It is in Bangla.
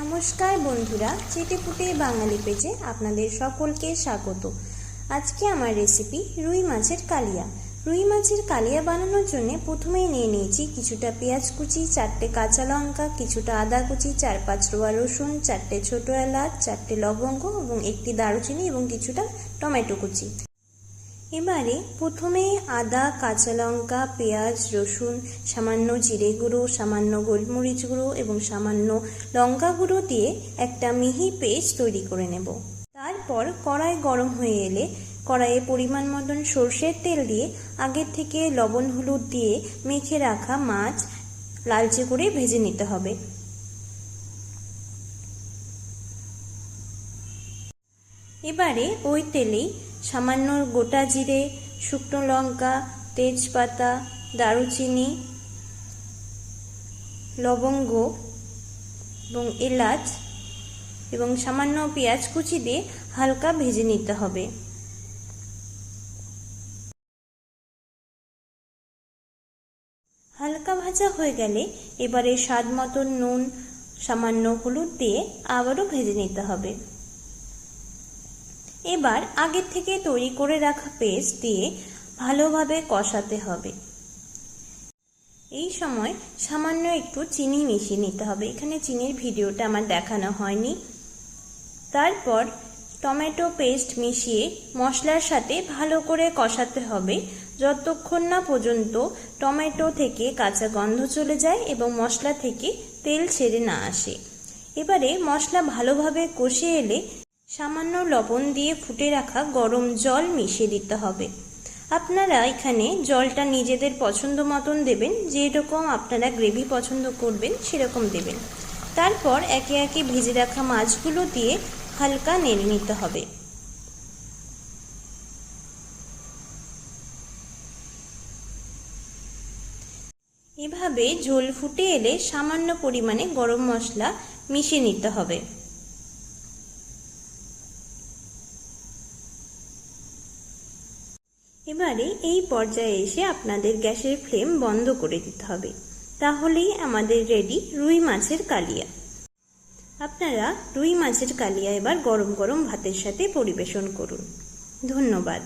নমস্কার বন্ধুরা, চেটেপুটে বাঙালি পেজে আপনাদের সকলকে স্বাগত। আজকে আমার রেসিপি রুই মাছের কালিয়া। রুই মাছের কালিয়া বানানোর জন্য প্রথমেই নিয়ে নিয়েছি কিছুটা পেঁয়াজ কুচি, 4টে কাঁচা লঙ্কা, কিছুটা আদা কুচি, 4-5 রোয়া রসুন, 4টে ছোটো এলাচ, 4টে লবঙ্গ এবং 1টি দারুচিনি এবং কিছুটা টমেটো কুচি। এবারে প্রথমে আদা, কাঁচা লঙ্কা, পেঁয়াজ, রসুন, সামান্য জিরে গুঁড়ো, সামান্য গোলমরিচ গুঁড়ো এবং সামান্য লঙ্কা গুঁড়ো দিয়ে একটা মিহি পেস্ট তৈরি করে নেব। তারপর কড়াই গরম হয়ে এলে কড়াইয়ে পরিমাণ মতন সর্ষের তেল দিয়ে আগের থেকে লবণ হলুদ দিয়ে মেখে রাখা মাছ লালচে করে ভেজে নিতে হবে। এবারে ওই তেলেই সামান্য গোটা জিরে, শুকনো লঙ্কা, তেজপাতা, দারুচিনি, লবঙ্গ এবং এলাচ এবং সামান্য পেঁয়াজ কুচি দিয়ে হালকা ভেজে নিতে হবে। হালকা ভাজা হয়ে গেলে এবারে স্বাদ মতন নুন, সামান্য হলুদ দিয়ে আবারও ভেজে নিতে হবে। এবার আগের থেকে তৈরি করে রাখা পেস্ট দিয়ে ভালোভাবে কষাতে হবে। এই সময় সামান্য একটু চিনি মিশিয়ে নিতে হবে। এখানে চিনির ভিডিওটা আমার দেখানো হয়নি। তারপর টমেটো পেস্ট মিশিয়ে মশলার সাথে ভালো করে কষাতে হবে যতক্ষণ না পর্যন্ত টমেটো থেকে কাঁচা গন্ধ চলে যায় এবং মশলা থেকে তেল ছেড়ে না আসে। এবারে মশলা ভালোভাবে কষে এলে সামান্য লবণ দিয়ে ফুটে রাখা গরম জল মিশিয়ে দিতে হবে। আপনারা এখানে জলটা নিজেদের পছন্দ মতন দেবেন, যেরকম আপনারা গ্রেভি পছন্দ করবেন সেরকম দেবেন। তারপর একে একে ভেজে রাখা মাছগুলো দিয়ে হালকা নেড়ে নিতে হবে। এভাবে ঝোল ফুটে এলে সামান্য পরিমাণে গরম মশলা মিশিয়ে নিতে হবে। এবারে এই পর্যায়ে এসে আপনাদের গ্যাসের ফ্লেম বন্ধ করে দিতে হবে। তাহলেই আমাদের রেডি রুই মাছের কালিয়া। আপনারা রুই মাছের কালিয়া এবার গরম গরম ভাতের সাথে পরিবেশন করুন। ধন্যবাদ।